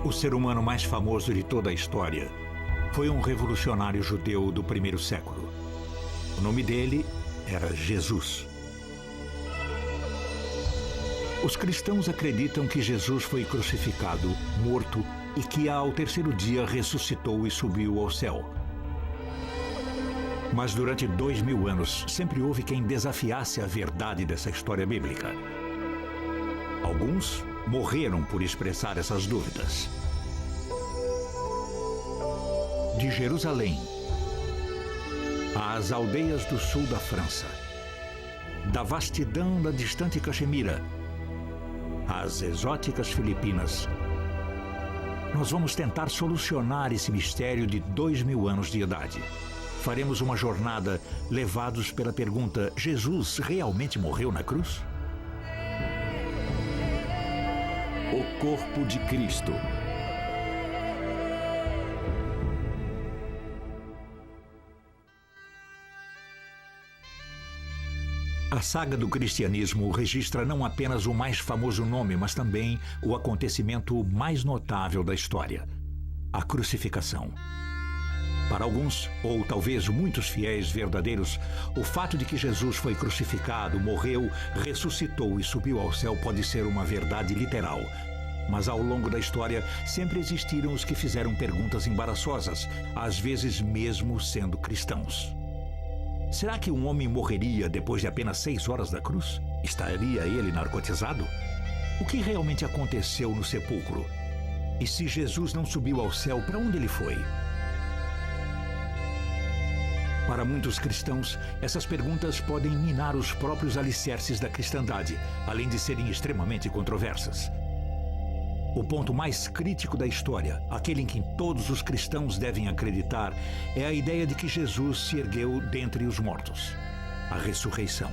O ser humano mais famoso de toda a história foi um revolucionário judeu do primeiro século. O nome dele era Jesus. Os cristãos acreditam que Jesus foi crucificado, morto e que ao terceiro dia ressuscitou e subiu ao céu. Mas durante 2000 anos, sempre houve quem desafiasse a verdade dessa história bíblica. Alguns morreram por expressar essas dúvidas. De Jerusalém às aldeias do sul da França, da vastidão da distante Caxemira às exóticas Filipinas, nós vamos tentar solucionar esse mistério de 2000 anos de idade. Faremos uma jornada levados pela pergunta: Jesus realmente morreu na cruz? O corpo de Cristo. A saga do cristianismo registra não apenas o mais famoso nome, mas também o acontecimento mais notável da história: a crucificação. Para alguns, ou talvez muitos fiéis verdadeiros, o fato de que Jesus foi crucificado, morreu, ressuscitou e subiu ao céu pode ser uma verdade literal. Mas ao longo da história, sempre existiram os que fizeram perguntas embaraçosas, às vezes mesmo sendo cristãos. Será que um homem morreria depois de apenas 6 horas da cruz? Estaria ele narcotizado? O que realmente aconteceu no sepulcro? E se Jesus não subiu ao céu, para onde ele foi? Para muitos cristãos, essas perguntas podem minar os próprios alicerces da cristandade, além de serem extremamente controversas. O ponto mais crítico da história, aquele em que todos os cristãos devem acreditar, é a ideia de que Jesus se ergueu dentre os mortos. A ressurreição.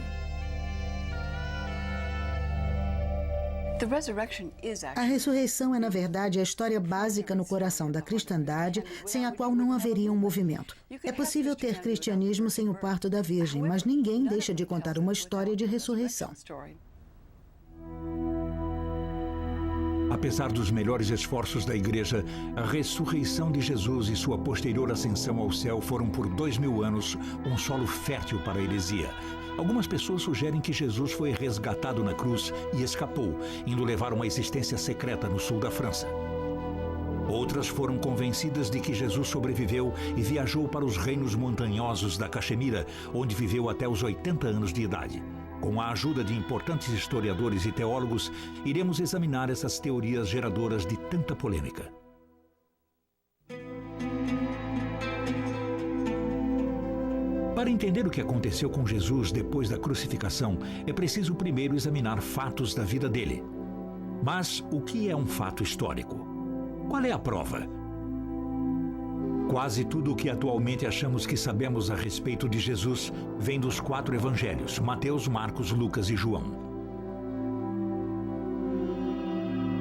A ressurreição é, na verdade, a história básica no coração da cristandade, sem a qual não haveria um movimento. É possível ter cristianismo sem o parto da Virgem, mas ninguém deixa de contar uma história de ressurreição. Apesar dos melhores esforços da Igreja, a ressurreição de Jesus e sua posterior ascensão ao céu foram por 2000 anos um solo fértil para a heresia. Algumas pessoas sugerem que Jesus foi resgatado na cruz e escapou, indo levar uma existência secreta no sul da França. Outras foram convencidas de que Jesus sobreviveu e viajou para os reinos montanhosos da Caxemira, onde viveu até os 80 anos de idade. Com a ajuda de importantes historiadores e teólogos, iremos examinar essas teorias geradoras de tanta polêmica. Para entender o que aconteceu com Jesus depois da crucificação, é preciso primeiro examinar fatos da vida dele. Mas o que é um fato histórico? Qual é a prova? Quase tudo o que atualmente achamos que sabemos a respeito de Jesus vem dos 4 evangelhos: Mateus, Marcos, Lucas e João.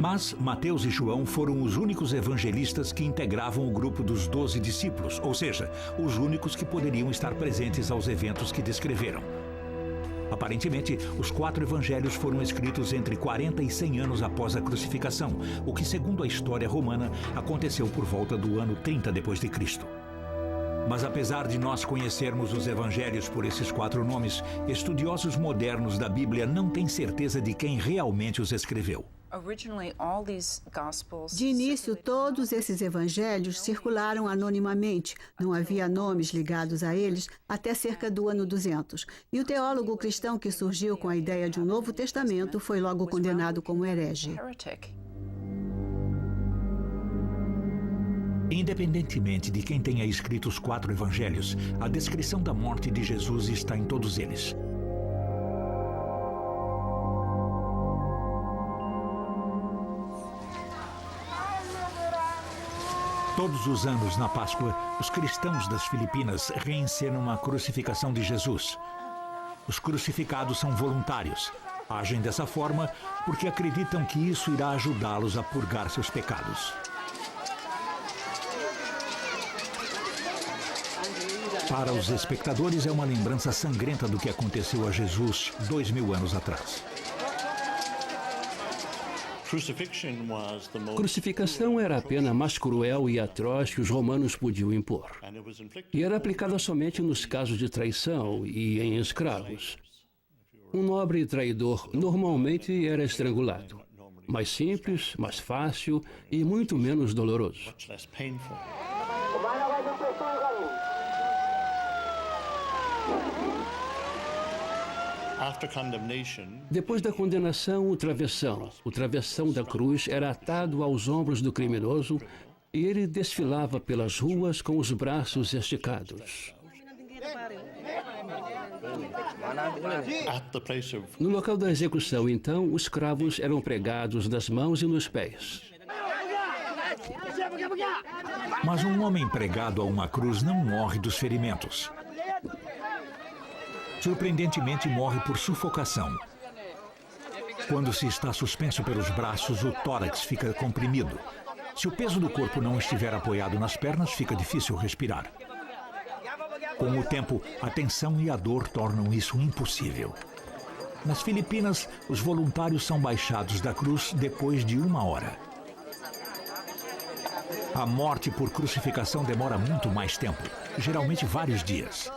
Mas Mateus e João foram os únicos evangelistas que integravam o grupo dos 12 discípulos, ou seja, os únicos que poderiam estar presentes aos eventos que descreveram. Aparentemente, os 4 evangelhos foram escritos entre 40 e 100 anos após a crucificação, o que, segundo a história romana, aconteceu por volta do ano 30 d.C. Mas apesar de nós conhecermos os evangelhos por esses 4 nomes, estudiosos modernos da Bíblia não têm certeza de quem realmente os escreveu. De início, todos esses evangelhos circularam anonimamente. Não havia nomes ligados a eles até cerca do ano 200. E o teólogo cristão que surgiu com a ideia de um Novo Testamento foi logo condenado como herege. Independentemente de quem tenha escrito os 4 evangelhos, a descrição da morte de Jesus está em todos eles. Todos os anos, na Páscoa, os cristãos das Filipinas reencenam a crucificação de Jesus. Os crucificados são voluntários. Agem dessa forma porque acreditam que isso irá ajudá-los a purgar seus pecados. Para os espectadores, é uma lembrança sangrenta do que aconteceu a Jesus 2000 anos atrás. Crucificação era a pena mais cruel e atroz que os romanos podiam impor. E era aplicada somente nos casos de traição e em escravos. Um nobre traidor normalmente era estrangulado. Mais simples, mais fácil e muito menos doloroso. Depois da condenação, o travessão da cruz era atado aos ombros do criminoso e ele desfilava pelas ruas com os braços esticados. No local da execução, então, os cravos eram pregados nas mãos e nos pés. Mas um homem pregado a uma cruz não morre dos ferimentos. Surpreendentemente, morre por sufocação. Quando se está suspenso pelos braços, o tórax fica comprimido. Se o peso do corpo não estiver apoiado nas pernas, fica difícil respirar. Com o tempo, a tensão e a dor tornam isso impossível. Nas Filipinas, os voluntários são baixados da cruz depois de 1 hora. A morte por crucificação demora muito mais tempo, geralmente vários dias.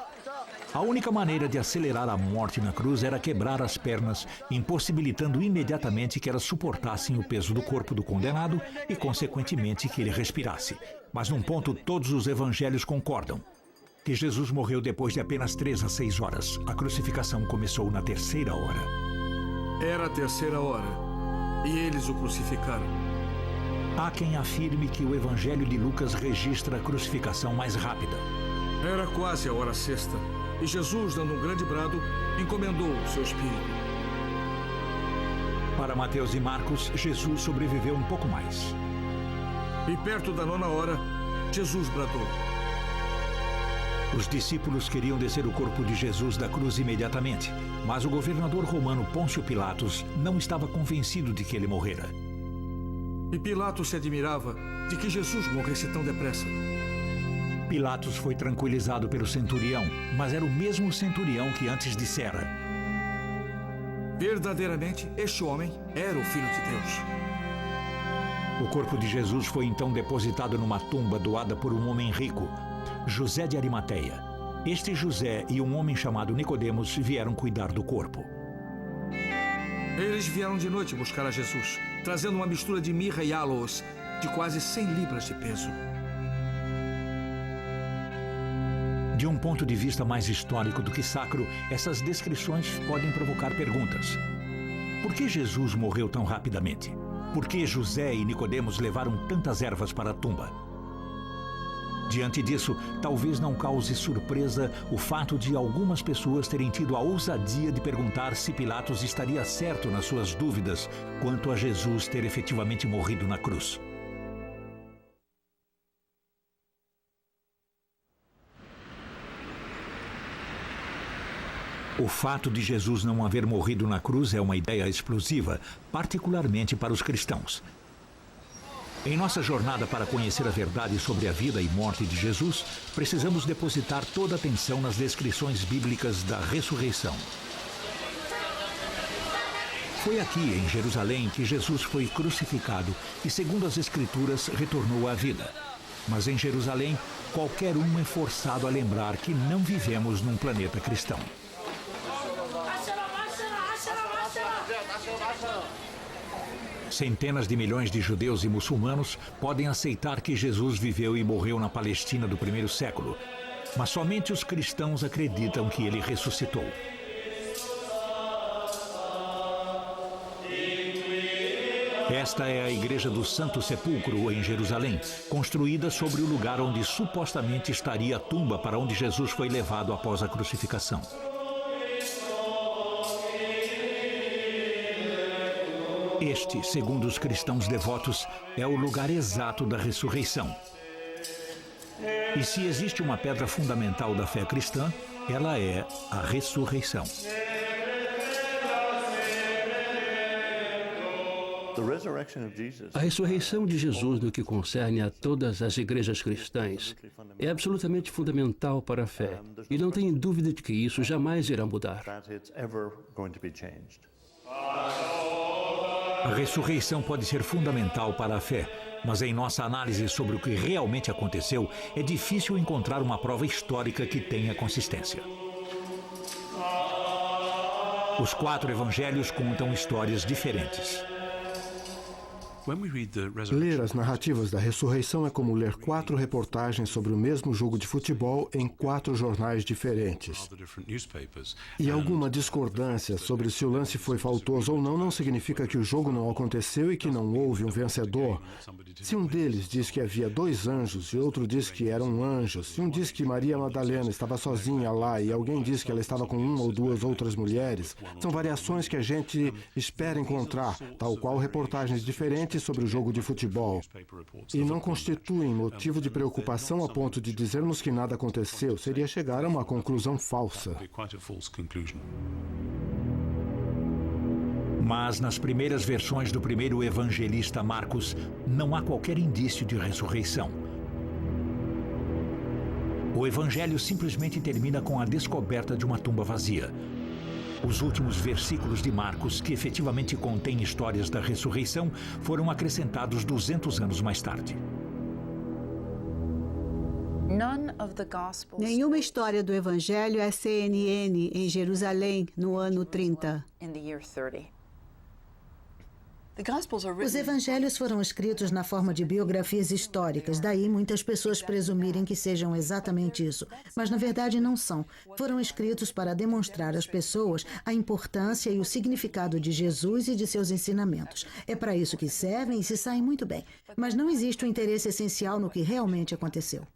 A única maneira de acelerar a morte na cruz era quebrar as pernas, impossibilitando imediatamente que elas suportassem o peso do corpo do condenado e, consequentemente, que ele respirasse. Mas num ponto todos os evangelhos concordam: que Jesus morreu depois de apenas 3 a 6 horas. A crucificação começou na 3ª hora. Era a 3ª hora, e eles o crucificaram. Há quem afirme que o evangelho de Lucas registra a crucificação mais rápida. Era quase a hora 6ª. E Jesus, dando um grande brado, encomendou o seu espírito. Para Mateus e Marcos, Jesus sobreviveu um pouco mais. E perto da 9ª hora, Jesus bradou. Os discípulos queriam descer o corpo de Jesus da cruz imediatamente, mas o governador romano Pôncio Pilatos não estava convencido de que ele morrera. E Pilatos se admirava de que Jesus morresse tão depressa. Pilatos foi tranquilizado pelo centurião, mas era o mesmo centurião que antes dissera: verdadeiramente, este homem era o Filho de Deus. O corpo de Jesus foi então depositado numa tumba doada por um homem rico, José de Arimateia. Este José e um homem chamado Nicodemos vieram cuidar do corpo. Eles vieram de noite buscar a Jesus, trazendo uma mistura de mirra e aloes de quase 100 libras de peso. De um ponto de vista mais histórico do que sacro, essas descrições podem provocar perguntas. Por que Jesus morreu tão rapidamente? Por que José e Nicodemos levaram tantas ervas para a tumba? Diante disso, talvez não cause surpresa o fato de algumas pessoas terem tido a ousadia de perguntar se Pilatos estaria certo nas suas dúvidas quanto a Jesus ter efetivamente morrido na cruz. O fato de Jesus não haver morrido na cruz é uma ideia explosiva, particularmente para os cristãos. Em nossa jornada para conhecer a verdade sobre a vida e morte de Jesus, precisamos depositar toda a atenção nas descrições bíblicas da ressurreição. Foi aqui, em Jerusalém, que Jesus foi crucificado e, segundo as Escrituras, retornou à vida. Mas em Jerusalém, qualquer um é forçado a lembrar que não vivemos num planeta cristão. Centenas de milhões de judeus e muçulmanos podem aceitar que Jesus viveu e morreu na Palestina do 1º século, mas somente os cristãos acreditam que ele ressuscitou. Esta é a Igreja do Santo Sepulcro, em Jerusalém, construída sobre o lugar onde supostamente estaria a tumba para onde Jesus foi levado após a crucificação. Este, segundo os cristãos devotos, é o lugar exato da ressurreição. E se existe uma pedra fundamental da fé cristã, ela é a ressurreição. A ressurreição de Jesus no que concerne a todas as igrejas cristãs é absolutamente fundamental para a fé, e não tem dúvida de que isso jamais irá mudar. A ressurreição pode ser fundamental para a fé, mas em nossa análise sobre o que realmente aconteceu, é difícil encontrar uma prova histórica que tenha consistência. Os 4 evangelhos contam histórias diferentes. Ler as narrativas da ressurreição é como ler 4 reportagens sobre o mesmo jogo de futebol em 4 jornais diferentes. E alguma discordância sobre se o lance foi faltoso ou não significa que o jogo não aconteceu e que não houve um vencedor. Se um deles diz que havia 2 anjos e outro diz que eram anjos, se um diz que Maria Madalena estava sozinha lá e alguém diz que ela estava com 1 ou 2 outras mulheres, são variações que a gente espera encontrar, tal qual reportagens diferentes sobre o jogo de futebol, e não constituem motivo de preocupação a ponto de dizermos que nada aconteceu. Seria chegar a uma conclusão falsa. Mas nas primeiras versões do primeiro evangelista Marcos, não há qualquer indício de ressurreição. O evangelho simplesmente termina com a descoberta de uma tumba vazia. Os últimos versículos de Marcos, que efetivamente contêm histórias da ressurreição, foram acrescentados 200 anos mais tarde. Nenhuma história do Evangelho é CNN em Jerusalém no ano 30. Os evangelhos foram escritos na forma de biografias históricas, daí muitas pessoas presumirem que sejam exatamente isso. Mas na verdade não são. Foram escritos para demonstrar às pessoas a importância e o significado de Jesus e de seus ensinamentos. É para isso que servem e se saem muito bem. Mas não existe um interesse essencial no que realmente aconteceu.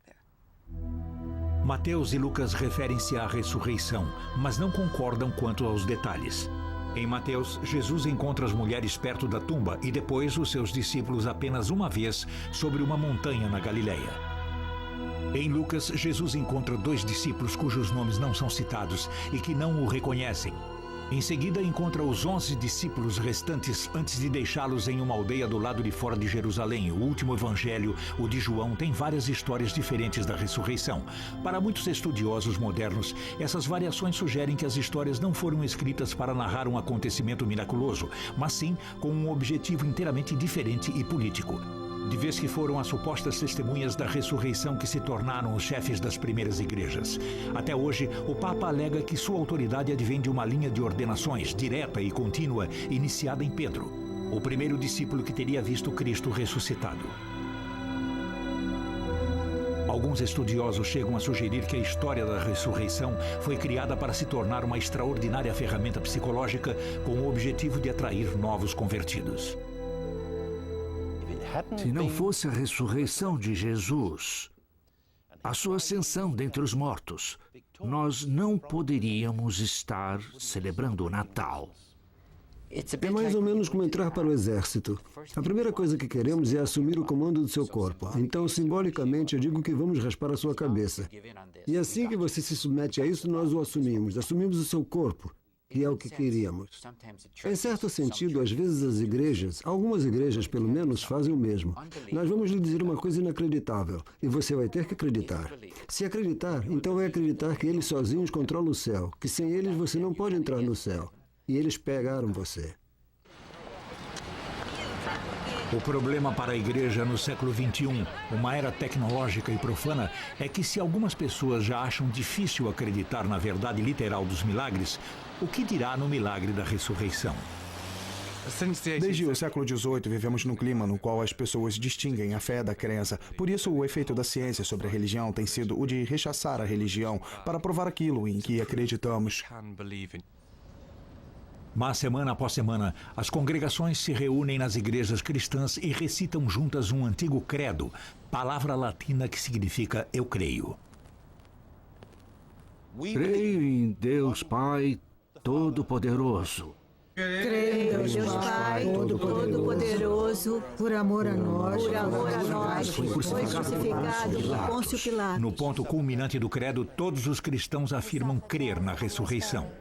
Mateus e Lucas referem-se à ressurreição, mas não concordam quanto aos detalhes. Em Mateus, Jesus encontra as mulheres perto da tumba e depois os seus discípulos apenas uma vez sobre uma montanha na Galileia. Em Lucas, Jesus encontra 2 discípulos cujos nomes não são citados e que não o reconhecem. Em seguida, encontra os 11 discípulos restantes antes de deixá-los em uma aldeia do lado de fora de Jerusalém. O último evangelho, o de João, tem várias histórias diferentes da ressurreição. Para muitos estudiosos modernos, essas variações sugerem que as histórias não foram escritas para narrar um acontecimento miraculoso, mas sim com um objetivo inteiramente diferente e político. De vez que foram as supostas testemunhas da ressurreição que se tornaram os chefes das primeiras igrejas. Até hoje, o Papa alega que sua autoridade advém de uma linha de ordenações direta e contínua iniciada em Pedro, o primeiro discípulo que teria visto Cristo ressuscitado. Alguns estudiosos chegam a sugerir que a história da ressurreição foi criada para se tornar uma extraordinária ferramenta psicológica com o objetivo de atrair novos convertidos. Se não fosse a ressurreição de Jesus, a sua ascensão dentre os mortos, nós não poderíamos estar celebrando o Natal. É mais ou menos como entrar para o exército. A primeira coisa que queremos é assumir o comando do seu corpo. Então, simbolicamente, eu digo que vamos raspar a sua cabeça. E assim que você se submete a isso, nós o assumimos. Assumimos o seu corpo, que é o que queríamos. Em certo sentido, às vezes as igrejas, algumas igrejas pelo menos, fazem o mesmo. Nós vamos lhe dizer uma coisa inacreditável, e você vai ter que acreditar. Se acreditar, então vai acreditar que eles sozinhos controlam o céu, que sem eles você não pode entrar no céu. E eles pegaram você. O problema para a igreja no século XXI, uma era tecnológica e profana, é que se algumas pessoas já acham difícil acreditar na verdade literal dos milagres, o que dirá no milagre da ressurreição? Desde o século XVIII, vivemos num clima no qual as pessoas distinguem a fé da crença. Por isso, o efeito da ciência sobre a religião tem sido o de rechaçar a religião para provar aquilo em que acreditamos. Mas, semana após semana, as congregações se reúnem nas igrejas cristãs e recitam juntas um antigo credo, palavra latina que significa eu creio. Creio em Deus Pai Todo-Poderoso. Creio em Deus Pai Todo-Poderoso, por amor a nós, foi crucificado por Pôncio Pilatos. No ponto culminante do credo, todos os cristãos afirmam crer na ressurreição.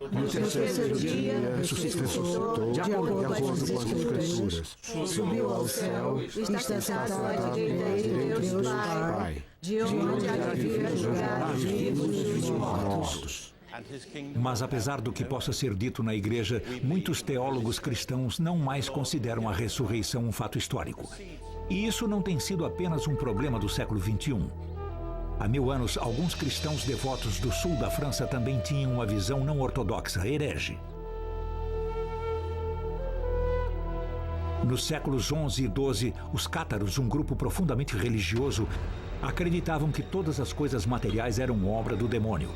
No terceiro dia, ressuscitou, de acordo com as Escrituras. Subiu ao céu, está sentado à direita de Deus Pai, de onde há de vir julgar os vivos e os mortos. Mas apesar do que possa ser dito na igreja, muitos teólogos cristãos não mais consideram a ressurreição um fato histórico. E isso não tem sido apenas um problema do século XXI. Há 1000 anos, alguns cristãos devotos do sul da França também tinham uma visão não ortodoxa, herege. Nos séculos XI e XII, os cátaros, um grupo profundamente religioso, acreditavam que todas as coisas materiais eram obra do demônio.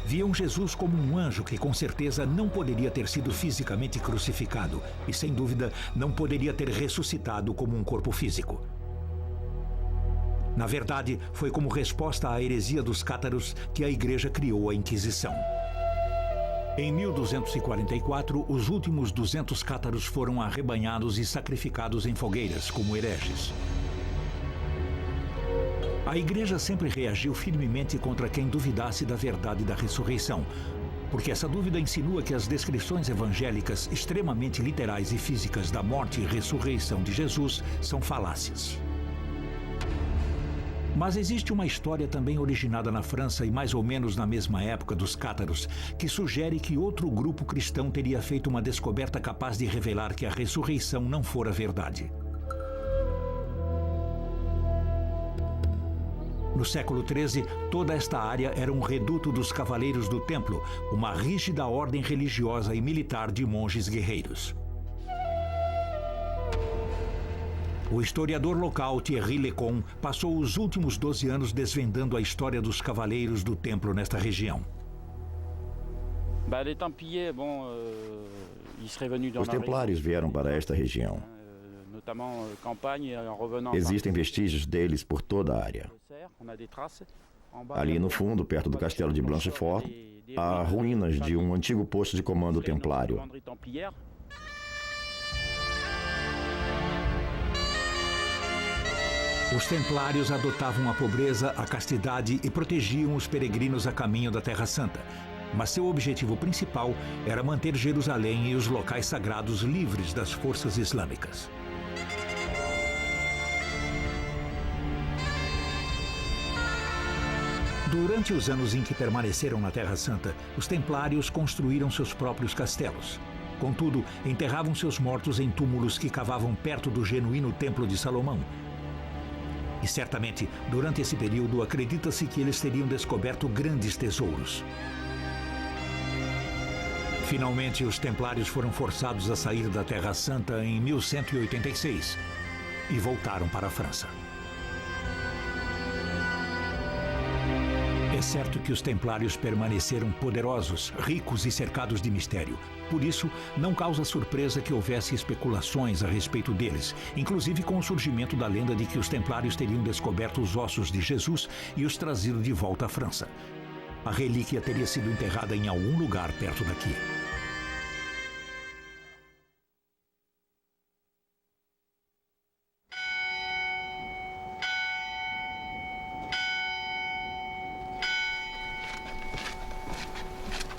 Viam Jesus como um anjo que, com certeza, não poderia ter sido fisicamente crucificado e, sem dúvida, não poderia ter ressuscitado como um corpo físico. Na verdade, foi como resposta à heresia dos cátaros que a Igreja criou a Inquisição. Em 1244, os últimos 200 cátaros foram arrebanhados e sacrificados em fogueiras como hereges. A Igreja sempre reagiu firmemente contra quem duvidasse da verdade da ressurreição, porque essa dúvida insinua que as descrições evangélicas extremamente literais e físicas da morte e ressurreição de Jesus são falácias. Mas existe uma história também originada na França e mais ou menos na mesma época dos cátaros, que sugere que outro grupo cristão teria feito uma descoberta capaz de revelar que a ressurreição não fora verdade. No século XIII, toda esta área era um reduto dos Cavaleiros do Templo, uma rígida ordem religiosa e militar de monges guerreiros. O historiador local Thierry Lecon passou os últimos 12 anos desvendando a história dos Cavaleiros do Templo nesta região. Os Templários vieram para esta região. Existem vestígios deles por toda a área. Ali no fundo, perto do castelo de Blanchefort, há ruínas de um antigo posto de comando templário. Os templários adotavam a pobreza, a castidade e protegiam os peregrinos a caminho da Terra Santa. Mas seu objetivo principal era manter Jerusalém e os locais sagrados livres das forças islâmicas. Durante os anos em que permaneceram na Terra Santa, os templários construíram seus próprios castelos. Contudo, enterravam seus mortos em túmulos que cavavam perto do genuíno Templo de Salomão. E certamente, durante esse período, acredita-se que eles teriam descoberto grandes tesouros. Finalmente, os templários foram forçados a sair da Terra Santa em 1186 e voltaram para a França. É certo que os templários permaneceram poderosos, ricos e cercados de mistério. Por isso, não causa surpresa que houvesse especulações a respeito deles, inclusive com o surgimento da lenda de que os templários teriam descoberto os ossos de Jesus e os trazido de volta à França. A relíquia teria sido enterrada em algum lugar perto daqui.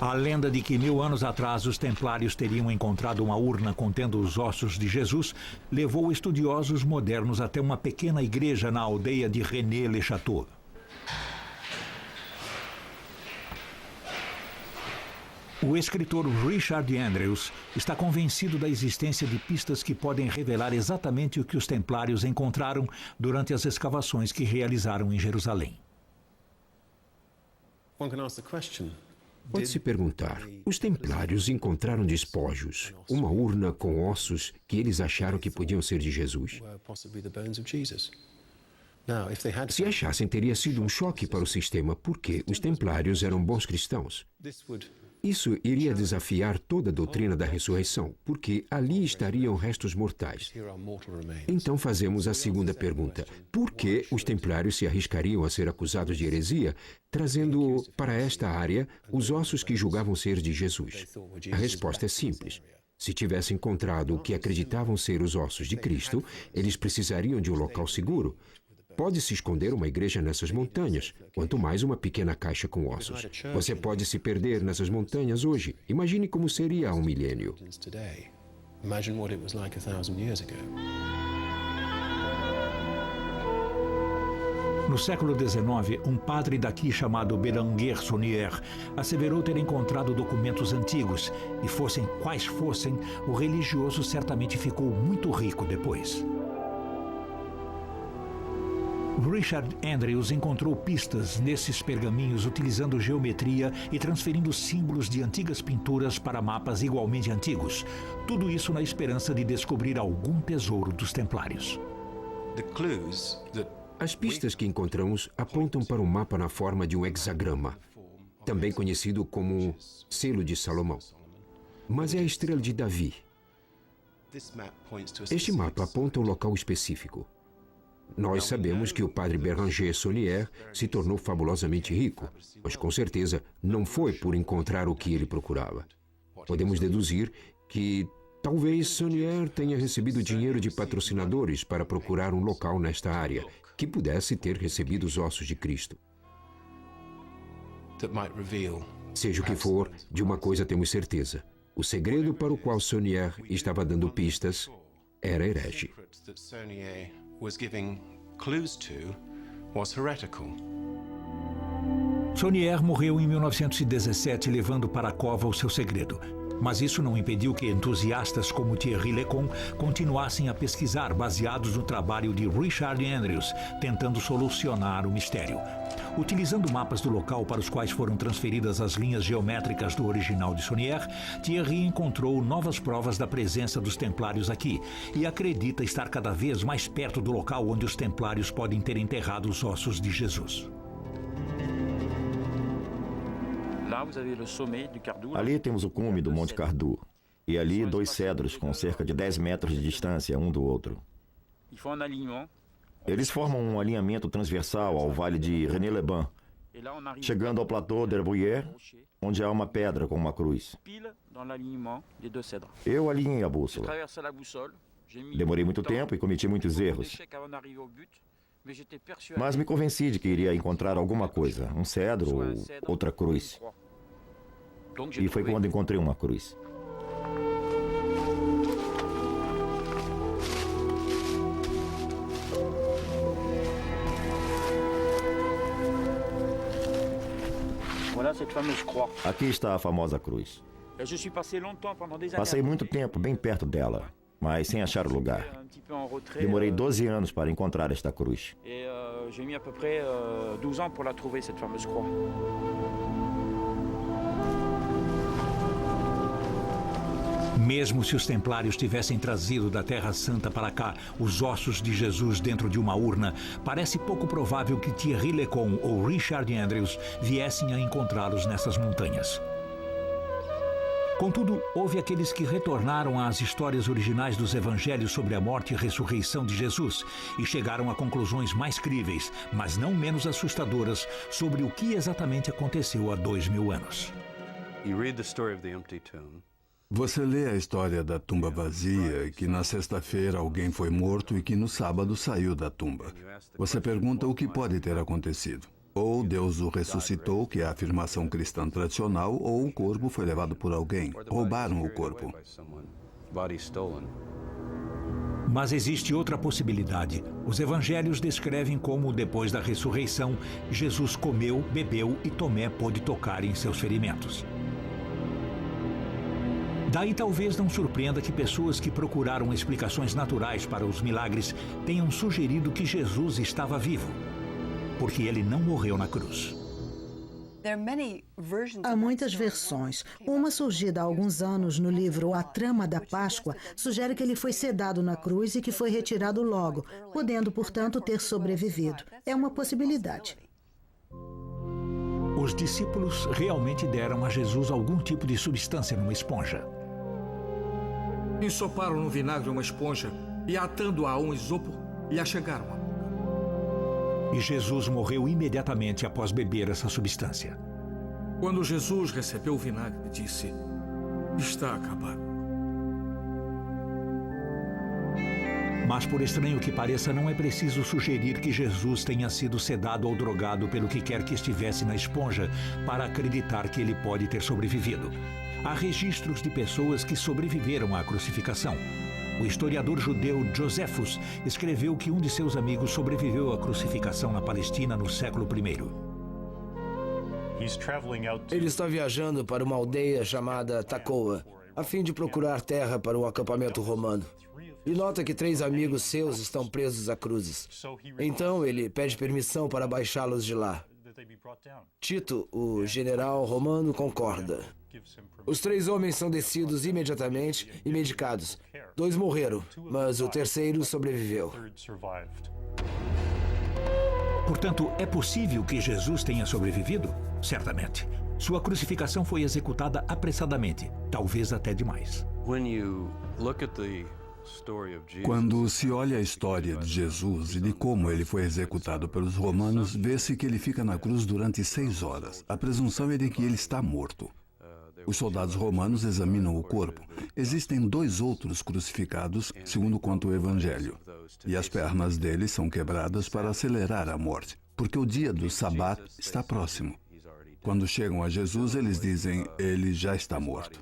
A lenda de que 1000 anos atrás os templários teriam encontrado uma urna contendo os ossos de Jesus levou estudiosos modernos até uma pequena igreja na aldeia de René-le-Château. O escritor Richard Andrews está convencido da existência de pistas que podem revelar exatamente o que os templários encontraram durante as escavações que realizaram em Jerusalém. Pode-se perguntar, os templários encontraram despojos, uma urna com ossos que eles acharam que podiam ser de Jesus? Se achassem, teria sido um choque para o sistema, porque os templários eram bons cristãos. Isso iria desafiar toda a doutrina da ressurreição, porque ali estariam restos mortais. Então fazemos a segunda pergunta. Por que os templários se arriscariam a ser acusados de heresia, trazendo para esta área os ossos que julgavam ser de Jesus? A resposta é simples. Se tivessem encontrado o que acreditavam ser os ossos de Cristo, eles precisariam de um local seguro. Pode-se esconder uma igreja nessas montanhas, quanto mais uma pequena caixa com ossos. Você pode se perder nessas montanhas hoje. Imagine como seria há um milênio. No século XIX, um padre daqui chamado Bérenguer Saunier asseverou ter encontrado documentos antigos e, fossem quais fossem, o religioso certamente ficou muito rico depois. Richard Andrews encontrou pistas nesses pergaminhos utilizando geometria e transferindo símbolos de antigas pinturas para mapas igualmente antigos. Tudo isso na esperança de descobrir algum tesouro dos Templários. As pistas que encontramos apontam para um mapa na forma de um hexagrama, também conhecido como selo de Salomão. Mas é a estrela de Davi. Este mapa aponta um local específico. Nós sabemos que o padre Bérenguer Saunier se tornou fabulosamente rico, mas com certeza não foi por encontrar o que ele procurava. Podemos deduzir que talvez Saunier tenha recebido dinheiro de patrocinadores para procurar um local nesta área que pudesse ter recebido os ossos de Cristo. Seja o que for, de uma coisa temos certeza. O segredo para o qual Saunier estava dando pistas era herege. Saunier morreu em 1917, levando para a cova o seu segredo. Mas isso não impediu que entusiastas como Thierry Lecon continuassem a pesquisar, baseados no trabalho de Richard Andrews, tentando solucionar o mistério. Utilizando mapas do local para os quais foram transferidas as linhas geométricas do original de Saunier, Thierry encontrou novas provas da presença dos Templários aqui e acredita estar cada vez mais perto do local onde os Templários podem ter enterrado os ossos de Jesus. Ali temos o cume do Monte Cardu. E ali 2 cedros com cerca de 10 metros de distância um do outro. Eles formam um alinhamento transversal ao vale de René-les-Bains, chegando ao platô d'Herbouillère, onde há uma pedra com uma cruz. Eu alinhei a bússola. Demorei muito tempo e cometi muitos erros. Mas me convenci de que iria encontrar alguma coisa, um cedro ou outra cruz. E foi quando encontrei uma cruz. Aqui está a famosa cruz. Passei muito tempo bem perto dela, mas sem achar o lugar. Demorei 12 anos para encontrar esta cruz. Mesmo se os Templários tivessem trazido da Terra Santa para cá os ossos de Jesus dentro de uma urna, parece pouco provável que Thierry Lecon ou Richard Andrews viessem a encontrá-los nessas montanhas. Contudo, houve aqueles que retornaram às histórias originais dos evangelhos sobre a morte e ressurreição de Jesus e chegaram a conclusões mais críveis, mas não menos assustadoras, sobre o que exatamente aconteceu há 2000 anos. Você lê a história da tumba vazia, que na sexta-feira alguém foi morto e que no sábado saiu da tumba. Você pergunta o que pode ter acontecido. Ou Deus o ressuscitou, que é a afirmação cristã tradicional, ou o corpo foi levado por alguém. Roubaram o corpo. Mas existe outra possibilidade. Os evangelhos descrevem como, depois da ressurreição, Jesus comeu, bebeu e Tomé pôde tocar em seus ferimentos. Daí talvez não surpreenda que pessoas que procuraram explicações naturais para os milagres tenham sugerido que Jesus estava vivo, porque ele não morreu na cruz. Há muitas versões. Uma surgida há alguns anos no livro A Trama da Páscoa sugere que ele foi sedado na cruz e que foi retirado logo, podendo, portanto, ter sobrevivido. É uma possibilidade. Os discípulos realmente deram a Jesus algum tipo de substância numa esponja. Ensoparam no vinagre uma esponja e, atando-a a um isopor, lhe achegaram a boca. E Jesus morreu imediatamente após beber essa substância. Quando Jesus recebeu o vinagre, disse: "Está acabado." Mas, por estranho que pareça, não é preciso sugerir que Jesus tenha sido sedado ou drogado pelo que quer que estivesse na esponja para acreditar que ele pode ter sobrevivido. Há registros de pessoas que sobreviveram à crucificação. O historiador judeu Josephus escreveu que um de seus amigos sobreviveu à crucificação na Palestina no século I. Ele está viajando para uma aldeia chamada Tacoa, a fim de procurar terra para um acampamento romano. E nota que 3 amigos seus estão presos a cruzes. Então ele pede permissão para baixá-los de lá. Tito, o general romano, concorda. Os 3 homens são descidos imediatamente e medicados. 2 morreram, mas o terceiro sobreviveu. Portanto, é possível que Jesus tenha sobrevivido? Certamente. Sua crucificação foi executada apressadamente, talvez até demais. Quando se olha a história de Jesus e de como ele foi executado pelos romanos, vê-se que ele fica na cruz durante 6 horas. A presunção é de que ele está morto. Os soldados romanos examinam o corpo. Existem 2 outros crucificados, segundo conta o Evangelho. E as pernas deles são quebradas para acelerar a morte, porque o dia do Sabat está próximo. Quando chegam a Jesus, eles dizem, ele já está morto.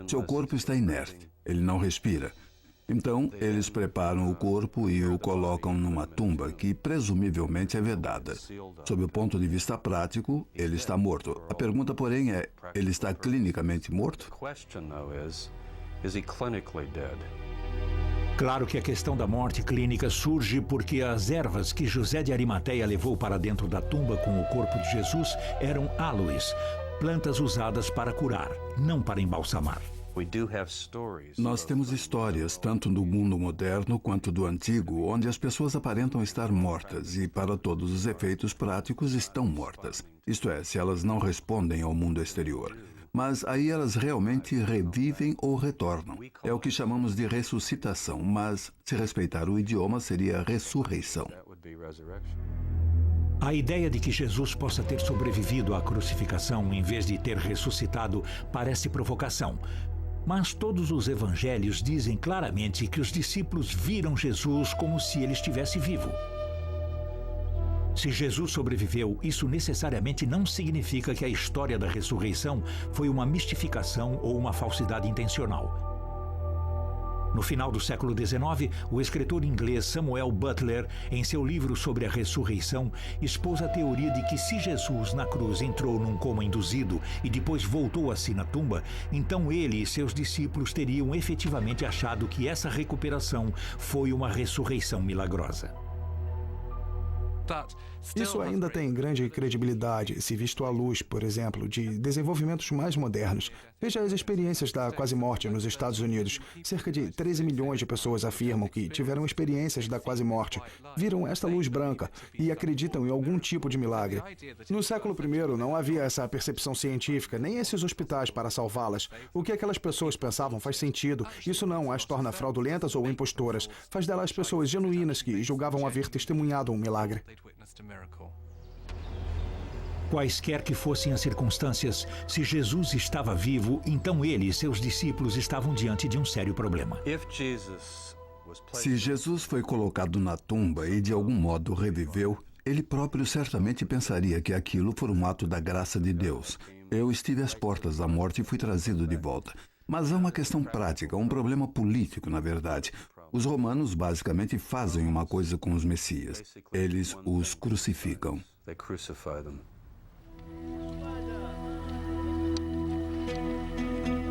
Seu corpo está inerte, ele não respira. Então, eles preparam o corpo e o colocam numa tumba que presumivelmente é vedada. Sob o ponto de vista prático, ele está morto. A pergunta, porém, é: ele está clinicamente morto? Claro que a questão da morte clínica surge porque as ervas que José de Arimateia levou para dentro da tumba com o corpo de Jesus eram aloes, plantas usadas para curar, não para embalsamar. Nós temos histórias, tanto do mundo moderno quanto do antigo, onde as pessoas aparentam estar mortas e, para todos os efeitos práticos, estão mortas. Isto é, se elas não respondem ao mundo exterior. Mas aí elas realmente revivem ou retornam. É o que chamamos de ressuscitação, mas, se respeitar o idioma, seria ressurreição. A ideia de que Jesus possa ter sobrevivido à crucificação em vez de ter ressuscitado parece provocação. Mas todos os evangelhos dizem claramente que os discípulos viram Jesus como se ele estivesse vivo. Se Jesus sobreviveu, isso necessariamente não significa que a história da ressurreição foi uma mistificação ou uma falsidade intencional. No final do século XIX, o escritor inglês Samuel Butler, em seu livro sobre a ressurreição, expôs a teoria de que se Jesus na cruz entrou num coma induzido e depois voltou a si na tumba, então ele e seus discípulos teriam efetivamente achado que essa recuperação foi uma ressurreição milagrosa. Isso ainda tem grande credibilidade se visto à luz, por exemplo, de desenvolvimentos mais modernos. Veja as experiências da quase-morte nos Estados Unidos. Cerca de 13 milhões de pessoas afirmam que tiveram experiências da quase-morte, viram esta luz branca e acreditam em algum tipo de milagre. No século I não havia essa percepção científica, nem esses hospitais para salvá-las. O que aquelas pessoas pensavam faz sentido. Isso não as torna fraudulentas ou impostoras. Faz delas pessoas genuínas que julgavam haver testemunhado um milagre. Quaisquer que fossem as circunstâncias, se Jesus estava vivo, então ele e seus discípulos estavam diante de um sério problema. Se Jesus foi colocado na tumba e de algum modo reviveu, ele próprio certamente pensaria que aquilo foi um ato da graça de Deus. Eu estive às portas da morte e fui trazido de volta. Mas há uma questão prática, um problema político, na verdade. Os romanos basicamente fazem uma coisa com os Messias. Eles os crucificam.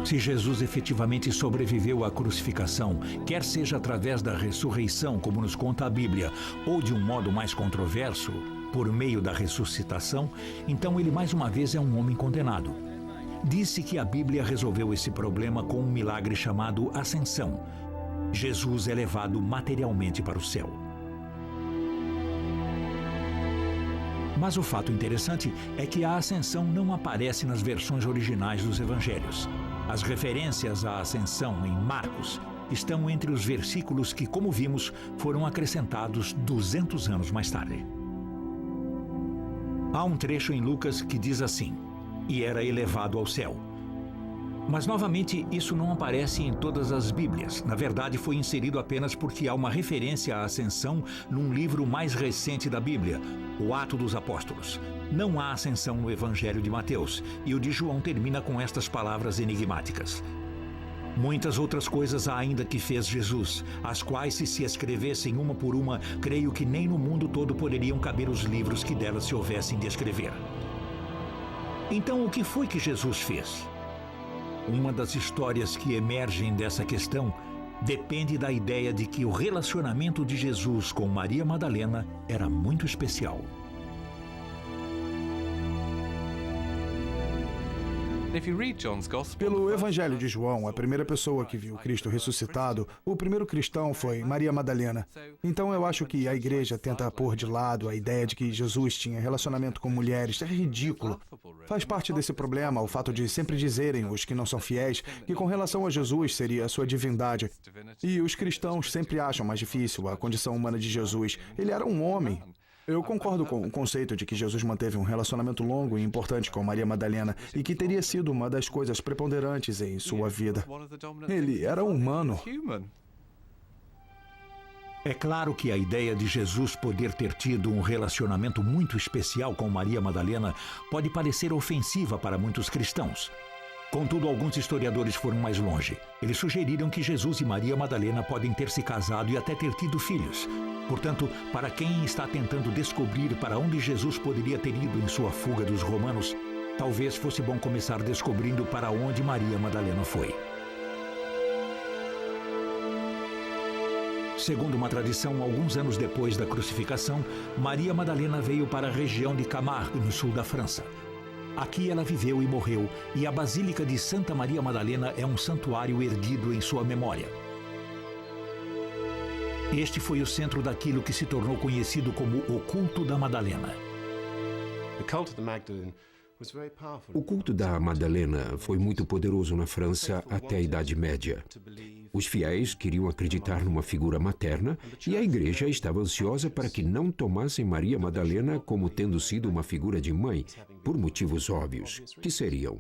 Se Jesus efetivamente sobreviveu à crucificação, quer seja através da ressurreição, como nos conta a Bíblia, ou de um modo mais controverso, por meio da ressuscitação, então ele mais uma vez é um homem condenado. Disse que a Bíblia resolveu esse problema com um milagre chamado ascensão. Jesus é levado materialmente para o céu. Mas o fato interessante é que a ascensão não aparece nas versões originais dos evangelhos. As referências à ascensão em Marcos estão entre os versículos que, como vimos, foram acrescentados 200 anos mais tarde. Há um trecho em Lucas que diz assim: "E era elevado ao céu." Mas, novamente, isso não aparece em todas as Bíblias. Na verdade, foi inserido apenas porque há uma referência à ascensão num livro mais recente da Bíblia, o Atos dos Apóstolos. Não há ascensão no Evangelho de Mateus, e o de João termina com estas palavras enigmáticas: Muitas outras coisas há ainda que fez Jesus, as quais, se escrevessem uma por uma, creio que nem no mundo todo poderiam caber os livros que delas se houvessem de escrever. Então, o que foi que Jesus fez? Uma das histórias que emergem dessa questão depende da ideia de que o relacionamento de Jesus com Maria Madalena era muito especial. Pelo Evangelho de João, a primeira pessoa que viu Cristo ressuscitado, o primeiro cristão foi Maria Madalena. Então eu acho que a igreja tenta pôr de lado a ideia de que Jesus tinha relacionamento com mulheres. É ridículo. Faz parte desse problema o fato de sempre dizerem, os que não são fiéis, que com relação a Jesus seria a sua divindade. E os cristãos sempre acham mais difícil a condição humana de Jesus. Ele era um homem. Eu concordo com o conceito de que Jesus manteve um relacionamento longo e importante com Maria Madalena e que teria sido uma das coisas preponderantes em sua vida. Ele era humano. É claro que a ideia de Jesus poder ter tido um relacionamento muito especial com Maria Madalena pode parecer ofensiva para muitos cristãos. Contudo, alguns historiadores foram mais longe. Eles sugeriram que Jesus e Maria Madalena podem ter se casado e até ter tido filhos. Portanto, para quem está tentando descobrir para onde Jesus poderia ter ido em sua fuga dos romanos, talvez fosse bom começar descobrindo para onde Maria Madalena foi. Segundo uma tradição, alguns anos depois da crucificação, Maria Madalena veio para a região de Camargue, no sul da França. Aqui ela viveu e morreu, e a Basílica de Santa Maria Madalena é um santuário erguido em sua memória. Este foi o centro daquilo que se tornou conhecido como o culto da Madalena. O culto da Madalena foi muito poderoso na França até a Idade Média. Os fiéis queriam acreditar numa figura materna e a igreja estava ansiosa para que não tomassem Maria Madalena como tendo sido uma figura de mãe, por motivos óbvios, que seriam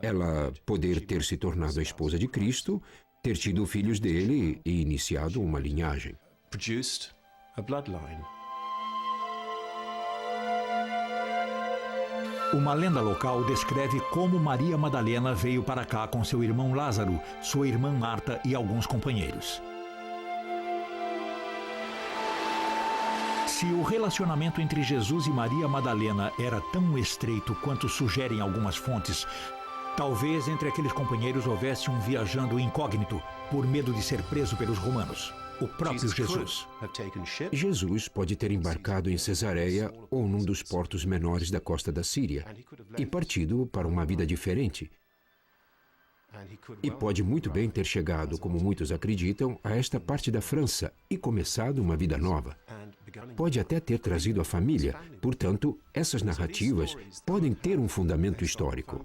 ela poder ter se tornado a esposa de Cristo, ter tido filhos dele e iniciado uma linhagem. Uma lenda local descreve como Maria Madalena veio para cá com seu irmão Lázaro, sua irmã Marta e alguns companheiros. Se o relacionamento entre Jesus e Maria Madalena era tão estreito quanto sugerem algumas fontes, talvez entre aqueles companheiros houvesse um viajando incógnito, por medo de ser preso pelos romanos. O próprio Jesus. Jesus pode ter embarcado em Cesareia ou num dos portos menores da costa da Síria e partido para uma vida diferente. E pode muito bem ter chegado, como muitos acreditam, a esta parte da França e começado uma vida nova. Pode até ter trazido a família, portanto, essas narrativas podem ter um fundamento histórico.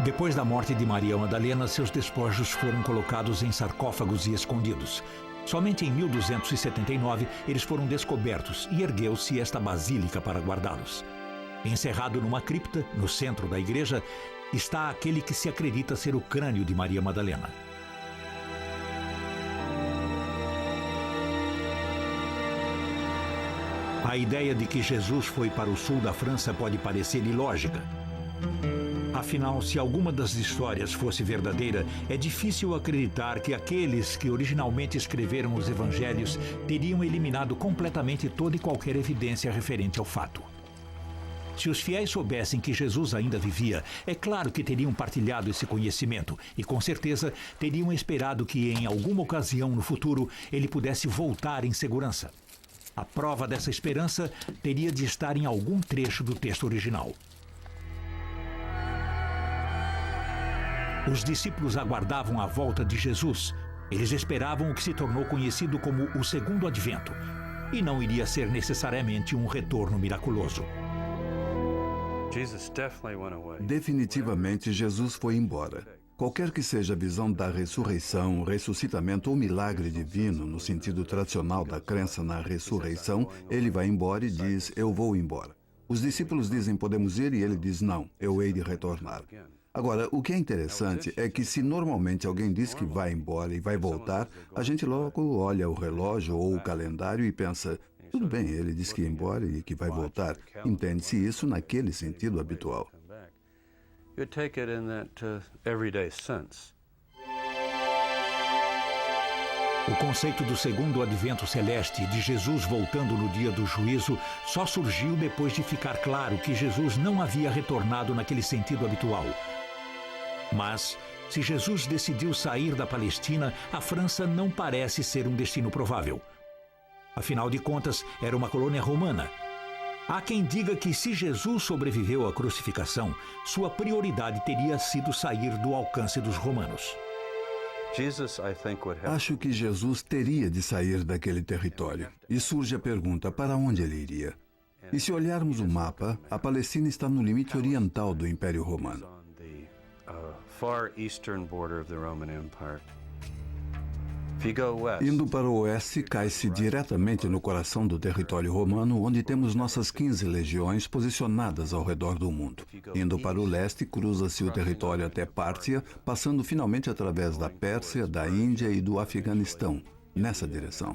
Depois da morte de Maria Madalena, seus despojos foram colocados em sarcófagos e escondidos. Somente em 1279 eles foram descobertos e ergueu-se esta basílica para guardá-los. Encerrado numa cripta, no centro da igreja, está aquele que se acredita ser o crânio de Maria Madalena. A ideia de que Jesus foi para o sul da França pode parecer ilógica. Afinal, se alguma das histórias fosse verdadeira, é difícil acreditar que aqueles que originalmente escreveram os evangelhos teriam eliminado completamente toda e qualquer evidência referente ao fato. Se os fiéis soubessem que Jesus ainda vivia, é claro que teriam partilhado esse conhecimento e, com certeza, teriam esperado que, em alguma ocasião no futuro, ele pudesse voltar em segurança. A prova dessa esperança teria de estar em algum trecho do texto original. Os discípulos aguardavam a volta de Jesus. Eles esperavam o que se tornou conhecido como o segundo advento. E não iria ser necessariamente um retorno miraculoso. Definitivamente, Jesus foi embora. Qualquer que seja a visão da ressurreição, ressuscitamento ou milagre divino, no sentido tradicional da crença na ressurreição, ele vai embora e diz, eu vou embora. Os discípulos dizem, podemos ir, e ele diz, não, eu hei de retornar. Agora, o que é interessante é que se normalmente alguém diz que vai embora e vai voltar, a gente logo olha o relógio ou o calendário e pensa, tudo bem, ele disse que ia embora e que vai voltar. Entende-se isso naquele sentido habitual. You take it in that everyday sense. O conceito do segundo advento celeste de Jesus voltando no dia do juízo só surgiu depois de ficar claro que Jesus não havia retornado naquele sentido habitual. Mas, se Jesus decidiu sair da Palestina, a França não parece ser um destino provável. Afinal de contas, era uma colônia romana. Há quem diga que se Jesus sobreviveu à crucificação, sua prioridade teria sido sair do alcance dos romanos. Acho que Jesus teria de sair daquele território. E surge a pergunta, para onde ele iria? E se olharmos o mapa, a Palestina está no limite oriental do Império Romano. Indo para o oeste, cai-se diretamente no coração do território romano, onde temos nossas 15 legiões posicionadas ao redor do mundo. Indo para o leste, cruza-se o território até Pártia, passando finalmente através da Pérsia, da Índia e do Afeganistão, nessa direção.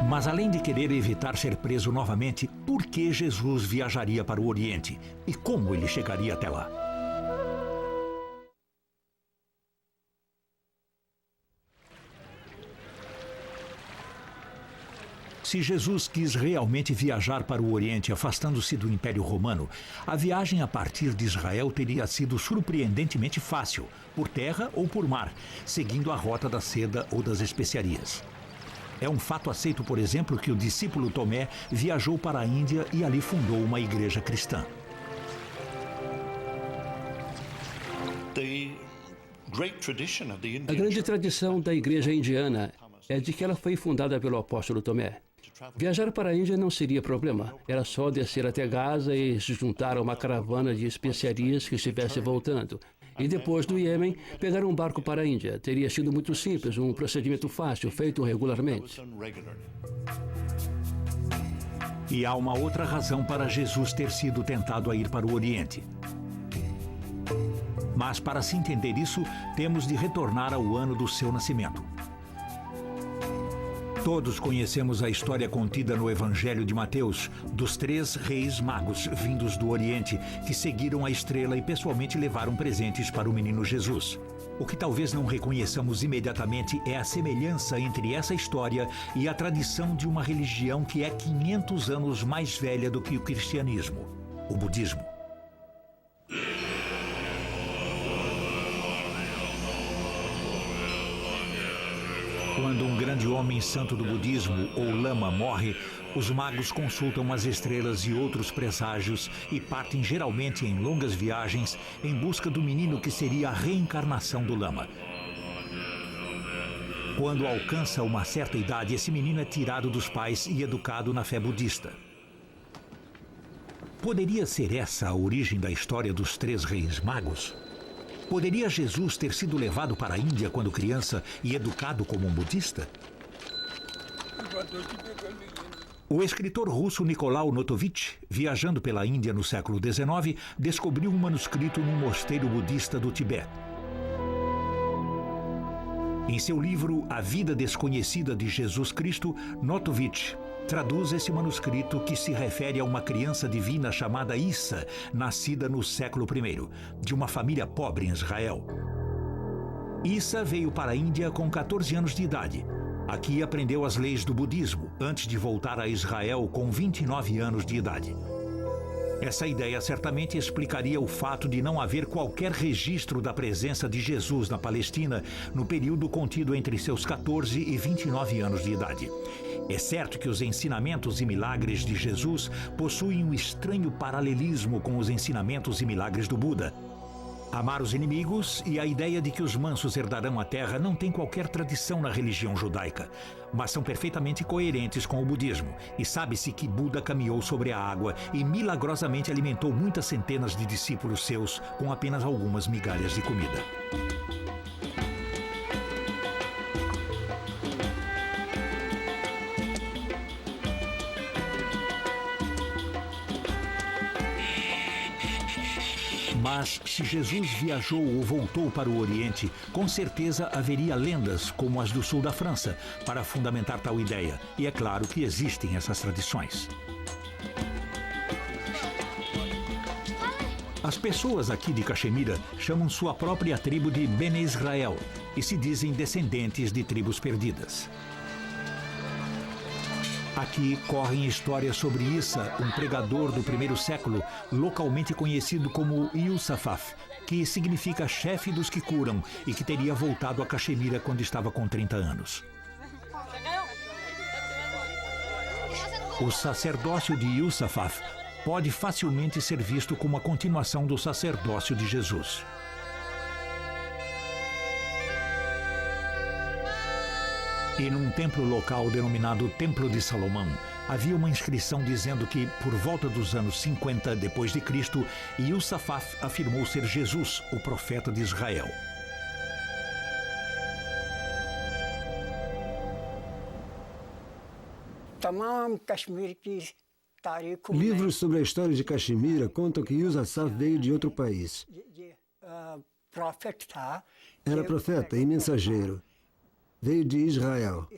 Mas além de querer evitar ser preso novamente, por que Jesus viajaria para o Oriente? E como ele chegaria até lá? Se Jesus quis realmente viajar para o Oriente, afastando-se do Império Romano, a viagem a partir de Israel teria sido surpreendentemente fácil, por terra ou por mar, seguindo a rota da seda ou das especiarias. É um fato aceito, por exemplo, que o discípulo Tomé viajou para a Índia e ali fundou uma igreja cristã. A grande tradição da igreja indiana é de que ela foi fundada pelo apóstolo Tomé. Viajar para a Índia não seria problema. Era só descer até Gaza e se juntar a uma caravana de especiarias que estivesse voltando. E depois do Iêmen, pegar um barco para a Índia. Teria sido muito simples, um procedimento fácil, feito regularmente. E há uma outra razão para Jesus ter sido tentado a ir para o Oriente. Mas para se entender isso, temos de retornar ao ano do seu nascimento. Todos conhecemos a história contida no Evangelho de Mateus, dos 3 reis magos vindos do Oriente, que seguiram a estrela e pessoalmente levaram presentes para o menino Jesus. O que talvez não reconheçamos imediatamente é a semelhança entre essa história e a tradição de uma religião que é 500 anos mais velha do que o cristianismo, o budismo. Quando um grande homem santo do budismo, ou lama, morre, os magos consultam as estrelas e outros presságios e partem geralmente em longas viagens em busca do menino que seria a reencarnação do lama. Quando alcança uma certa idade, esse menino é tirado dos pais e educado na fé budista. Poderia ser essa a origem da história dos 3 reis magos? Poderia Jesus ter sido levado para a Índia quando criança e educado como um budista? O escritor russo Nicolau Notovitch, viajando pela Índia no século XIX, descobriu um manuscrito num mosteiro budista do Tibete. Em seu livro A Vida Desconhecida de Jesus Cristo, Notovitch traduz esse manuscrito que se refere a uma criança divina chamada Issa, nascida no século I, de uma família pobre em Israel. Issa veio para a Índia com 14 anos de idade. Aqui aprendeu as leis do budismo, antes de voltar a Israel com 29 anos de idade. Essa ideia certamente explicaria o fato de não haver qualquer registro da presença de Jesus na Palestina no período contido entre seus 14 e 29 anos de idade. É certo que os ensinamentos e milagres de Jesus possuem um estranho paralelismo com os ensinamentos e milagres do Buda. Amar os inimigos e a ideia de que os mansos herdarão a terra não tem qualquer tradição na religião judaica, mas são perfeitamente coerentes com o budismo. E sabe-se que Buda caminhou sobre a água e milagrosamente alimentou muitas centenas de discípulos seus com apenas algumas migalhas de comida. Mas se Jesus viajou ou voltou para o Oriente, com certeza haveria lendas como as do sul da França para fundamentar tal ideia. E é claro que existem essas tradições. As pessoas aqui de Caxemira chamam sua própria tribo de Bene Israel e se dizem descendentes de tribos perdidas. Aqui correm histórias sobre Issa, um pregador do primeiro século, localmente conhecido como Yusafaf, que significa chefe dos que curam e que teria voltado a Caxemira quando estava com 30 anos. O sacerdócio de Yusafaf pode facilmente ser visto como a continuação do sacerdócio de Jesus. E num templo local denominado Templo de Salomão, havia uma inscrição dizendo que, por volta dos anos 50 depois de Cristo, Yusafaf afirmou ser Jesus, o profeta de Israel. Livros sobre a história de Caxemira contam que Yusafaf veio de outro país. Era profeta e mensageiro. Veio de Israel.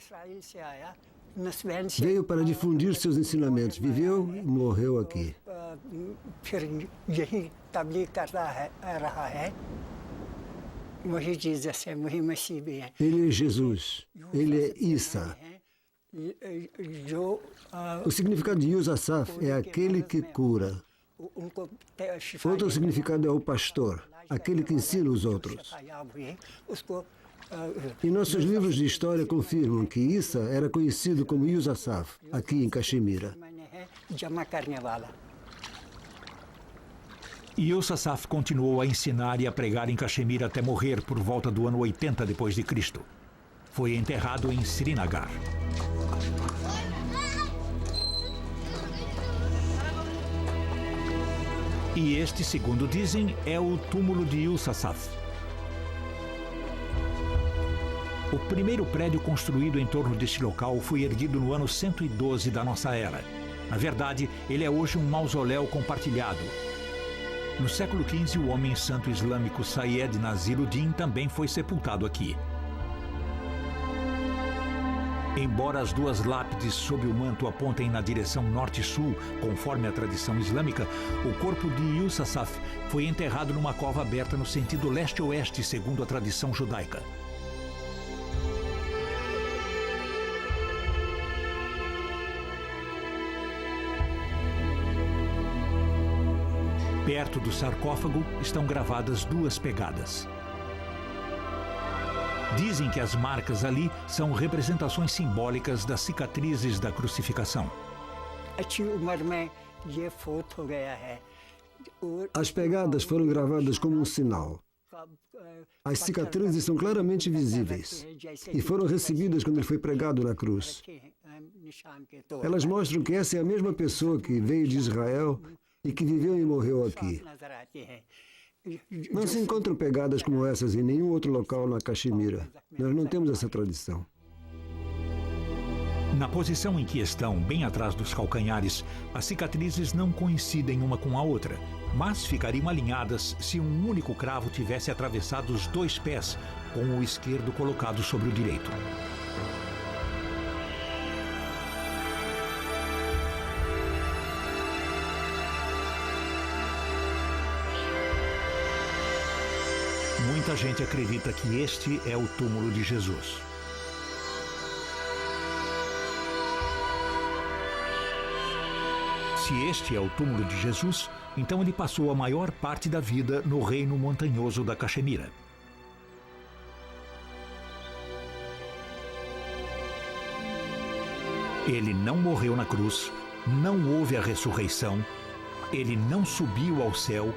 Veio para difundir seus ensinamentos. Viveu e morreu aqui. Ele é Jesus. Ele é Issa. O significado de Yusafaf é aquele que cura. Outro significado é o pastor, aquele que ensina os outros. E nossos livros de história confirmam que Issa era conhecido como Yusafaf, aqui em Caxemira. Yusafaf continuou a ensinar e a pregar em Caxemira até morrer por volta do ano 80 depois de Cristo. Foi enterrado em Srinagar. E este, segundo dizem, é o túmulo de Yusafaf. O primeiro prédio construído em torno deste local foi erguido no ano 112 da nossa era. Na verdade, ele é hoje um mausoléu compartilhado. No século XV, o homem santo islâmico Sayyed Nasiruddin também foi sepultado aqui. Embora as duas lápides sob o manto apontem na direção norte-sul, conforme a tradição islâmica, o corpo de Yusafaf foi enterrado numa cova aberta no sentido leste-oeste, segundo a tradição judaica. Perto do sarcófago estão gravadas duas pegadas. Dizem que as marcas ali são representações simbólicas das cicatrizes da crucificação. As pegadas foram gravadas como um sinal. As cicatrizes são claramente visíveis e foram recebidas quando ele foi pregado na cruz. Elas mostram que essa é a mesma pessoa que veio de Israel e que viveu e morreu aqui. Não se encontram pegadas como essas em nenhum outro local na Caxemira. Nós não temos essa tradição. Na posição em que estão, bem atrás dos calcanhares, as cicatrizes não coincidem uma com a outra, mas ficariam alinhadas se um único cravo tivesse atravessado os dois pés, com o esquerdo colocado sobre o direito. Muita gente acredita que este é o túmulo de Jesus. Se este é o túmulo de Jesus, então ele passou a maior parte da vida no reino montanhoso da Caxemira. Ele não morreu na cruz, não houve a ressurreição, ele não subiu ao céu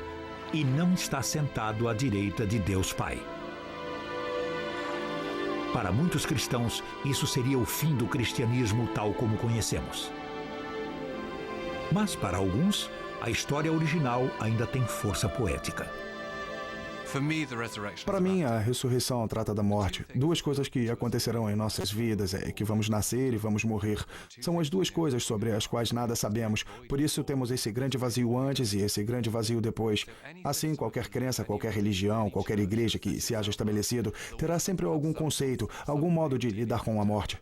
e não está sentado à direita de Deus Pai. Para muitos cristãos, isso seria o fim do cristianismo tal como conhecemos. Mas para alguns, a história original ainda tem força poética. Para mim, a ressurreição trata da morte. Duas coisas que acontecerão em nossas vidas é que vamos nascer e vamos morrer. São as duas coisas sobre as quais nada sabemos. Por isso temos esse grande vazio antes e esse grande vazio depois. Assim, qualquer crença, qualquer religião, qualquer igreja que se haja estabelecido terá sempre algum conceito, algum modo de lidar com a morte.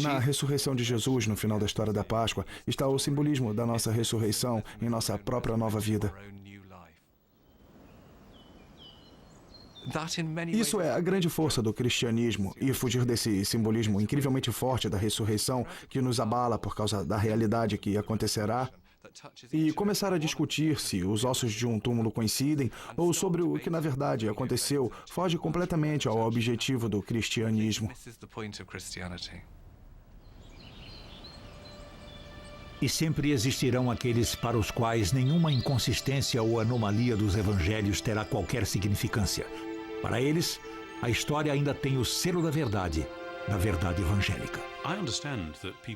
Na ressurreição de Jesus, no final da história da Páscoa, está o simbolismo da nossa ressurreição em nossa própria nova vida. Isso é a grande força do cristianismo, e fugir desse simbolismo incrivelmente forte da ressurreição que nos abala por causa da realidade que acontecerá, e começar a discutir se os ossos de um túmulo coincidem ou sobre o que na verdade aconteceu, foge completamente ao objetivo do cristianismo. E sempre existirão aqueles para os quais nenhuma inconsistência ou anomalia dos evangelhos terá qualquer significância. Para eles, a história ainda tem o selo da verdade evangélica.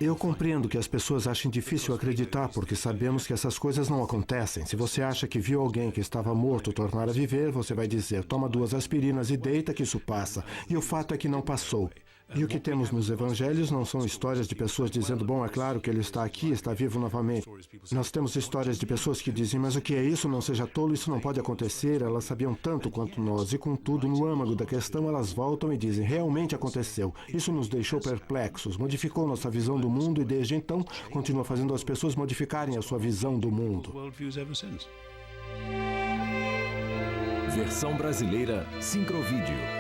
Eu compreendo que as pessoas achem difícil acreditar porque sabemos que essas coisas não acontecem. Se você acha que viu alguém que estava morto tornar a viver, você vai dizer, toma 2 aspirinas e deita que isso passa. E o fato é que não passou. E o que temos nos evangelhos não são histórias de pessoas dizendo, bom, é claro que ele está aqui, está vivo novamente. Nós temos histórias de pessoas que dizem, mas o que é isso? Não seja tolo, isso não pode acontecer. Elas sabiam tanto quanto nós. E contudo, no âmago da questão, elas voltam e dizem, realmente aconteceu. Isso nos deixou perplexos, modificou nossa visão do mundo e desde então continua fazendo as pessoas modificarem a sua visão do mundo. Versão brasileira Sincrovídeo.